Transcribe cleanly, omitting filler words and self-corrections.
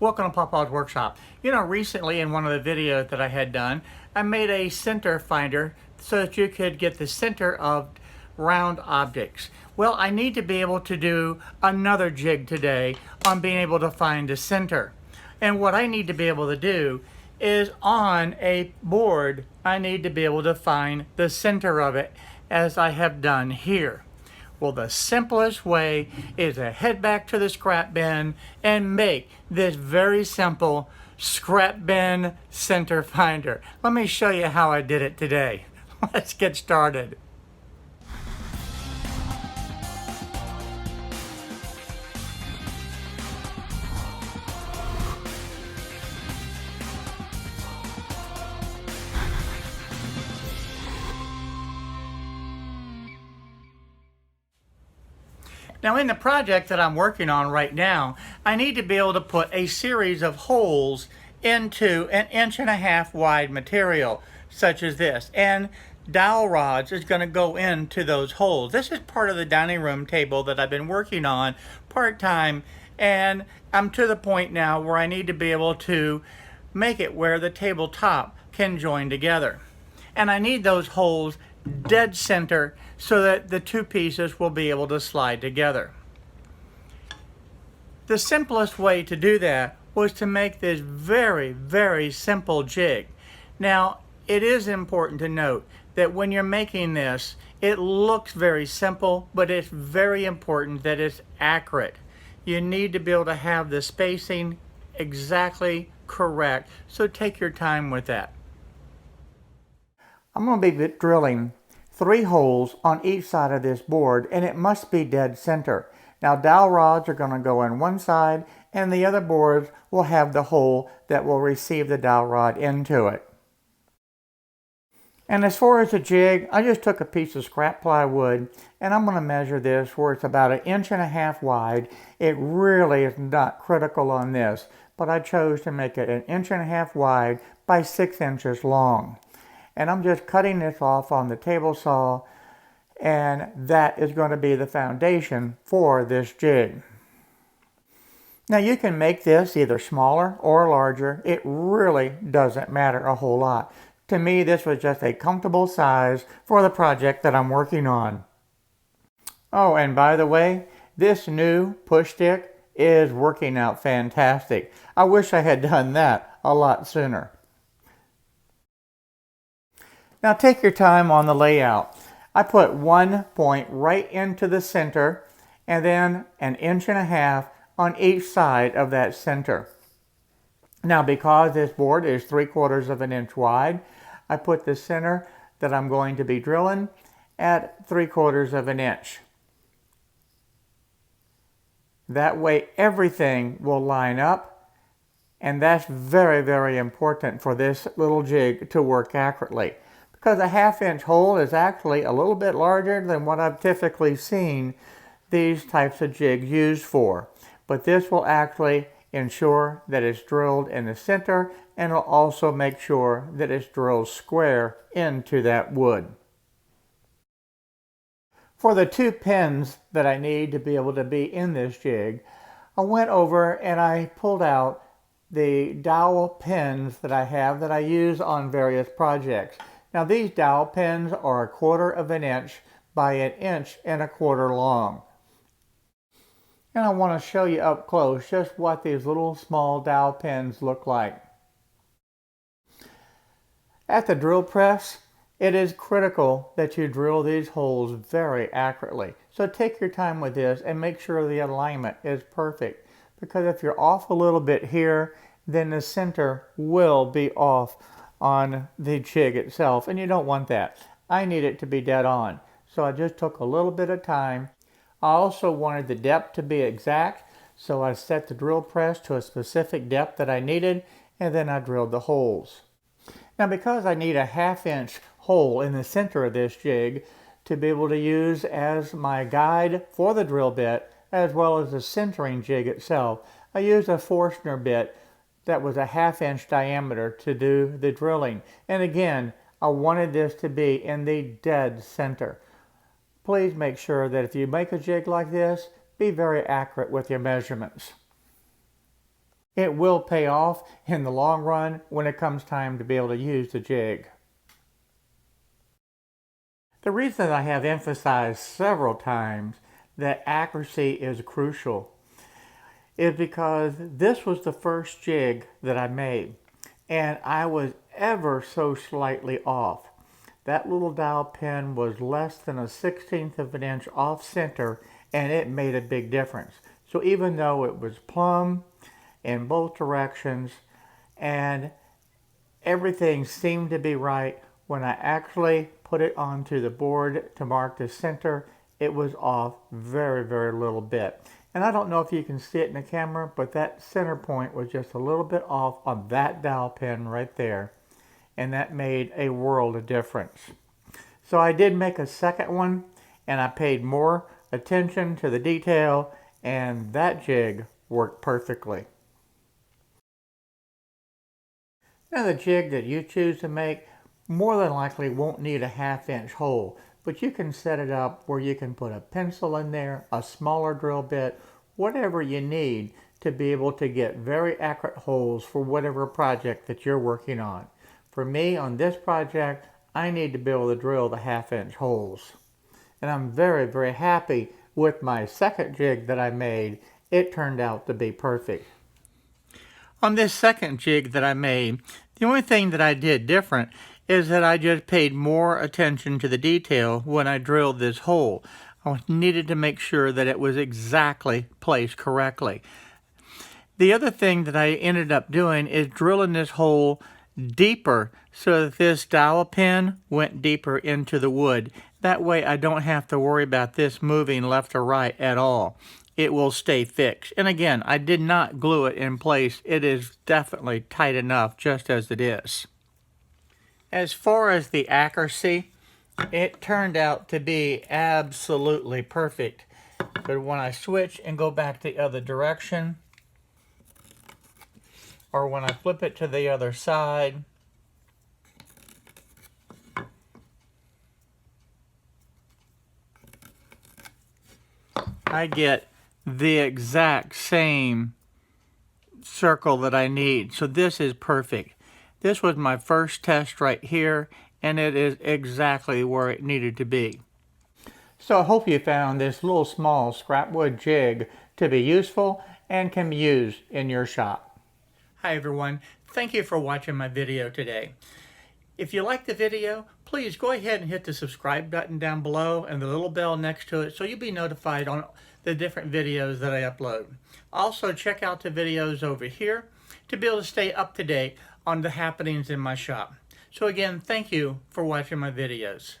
Welcome to Pawpaw's Workshop. You know, recently in one of the videos that I had done, I made a center finder so that you could get the center of round objects. Well, I need to be able to do another jig today on being able to find the center. And what I need to be able to do is on a board, I need to be able to find the center of it as I have done here. Well, the simplest way is to head back to the scrap bin and make this very simple scrap bin center finder. Let me show you how I did it today. Let's get started. Now in the project that I'm working on right now, I need to be able to put a series of holes into an 1.5 inch wide material, such as this. And dowel rods is going to go into those holes. This is part of the dining room table that I've been working on part-time, and I'm to the point now where I need to be able to make it where the tabletop can join together. And I need those holes dead center so that the two pieces will be able to slide together. The simplest way to do that was to make this very simple jig. Now, it is important to note that when you're making this, it looks very simple, but it's very important that it's accurate. You need to be able to have the spacing exactly correct, so take your time with that. I'm going to be drilling 3 holes on each side of this board, and it must be dead center. Now, dowel rods are going to go on one side, and the other boards will have the hole that will receive the dowel rod into it. And as far as the jig, I just took a piece of scrap plywood, and I'm going to measure this where it's about 1.5 inch wide. It really is not critical on this, but I chose to make it 1.5 inch wide by 6 inches long. And I'm just cutting this off on the table saw, and that is going to be the foundation for this jig. Now you can make this either smaller or larger. It really doesn't matter a whole lot. To me, this was just a comfortable size for the project that I'm working on. Oh, and by the way, this new push stick is working out fantastic. I wish I had done that a lot sooner. Now take your time on the layout. I put one point right into the center and then 1.5 inches on each side of that center. Now because this board is 3/4 inch wide, I put the center that I'm going to be drilling at 3/4 inch. That way everything will line up, and that's very important for this little jig to work accurately. Because a 1/2 inch hole is actually a little bit larger than what I've typically seen these types of jigs used for. But this will actually ensure that it's drilled in the center, and it'll also make sure that it's drilled square into that wood. For the 2 pins that I need to be able to be in this jig, I went over and I pulled out the dowel pins that I have that I use on various projects. Now these dowel pins are 1/4 inch by 1.25 inches long. And I want to show you up close just what these little small dowel pins look like. At the drill press, it is critical that you drill these holes very accurately. So take your time with this and make sure the alignment is perfect. Because if you're off a little bit here, then the center will be off on the jig itself, and you don't want that. I need it to be dead on, so I just took a little bit of time. I also wanted the depth to be exact, so I set the drill press to a specific depth that I needed, and then I drilled the holes. Now because I need a 1/2 inch hole in the center of this jig to be able to use as my guide for the drill bit, as well as the centering jig itself, I used a Forstner bit that was a 1/2 inch diameter to do the drilling. And again, I wanted this to be in the dead center. Please make sure that if you make a jig like this, be very accurate with your measurements. It will pay off in the long run when it comes time to be able to use the jig. The reason I have emphasized several times that accuracy is crucial is because this was the first jig that I made, and I was ever so slightly off. That little dowel pin was less than a 1/16 of an inch off center, and it made a big difference. So even though it was plumb in both directions and everything seemed to be right, when I actually put it onto the board to mark the center, it was off very, very little bit. And I don't know if you can see it in the camera, but that center point was just a little bit off on that dowel pin right there. And that made a world of difference. So I did make a second one, and I paid more attention to the detail, and that jig worked perfectly. Now the jig that you choose to make more than likely won't need a 1/2 inch hole, but you can set it up where you can put a pencil in there, a smaller drill bit, whatever you need to be able to get very accurate holes for whatever project that you're working on. For me, on this project, I need to be able to drill the 1/2 inch holes. And I'm very, very happy with my second jig that I made. It turned out to be perfect. On this second jig that I made, the only thing that I did different is that I just paid more attention to the detail when I drilled this hole. I needed to make sure that it was exactly placed correctly. The other thing that I ended up doing is drilling this hole deeper so that this dowel pin went deeper into the wood. That way I don't have to worry about this moving left or right at all. It will stay fixed. And again, I did not glue it in place. It is definitely tight enough just as it is. As far as the accuracy, it turned out to be absolutely perfect. But when I switch and go back the other direction, or when I flip it to the other side, I get the exact same circle that I need. So this is perfect. This was my first test right here, and it is exactly where it needed to be. So I hope you found this little small scrap wood jig to be useful and can be used in your shop. Hi everyone, thank you for watching my video today. If you like the video, please go ahead and hit the subscribe button down below and the little bell next to it so you'll be notified on the different videos that I upload. Also check out the videos over here to be able to stay up to date on the happenings in my shop. So again, thank you for watching my videos.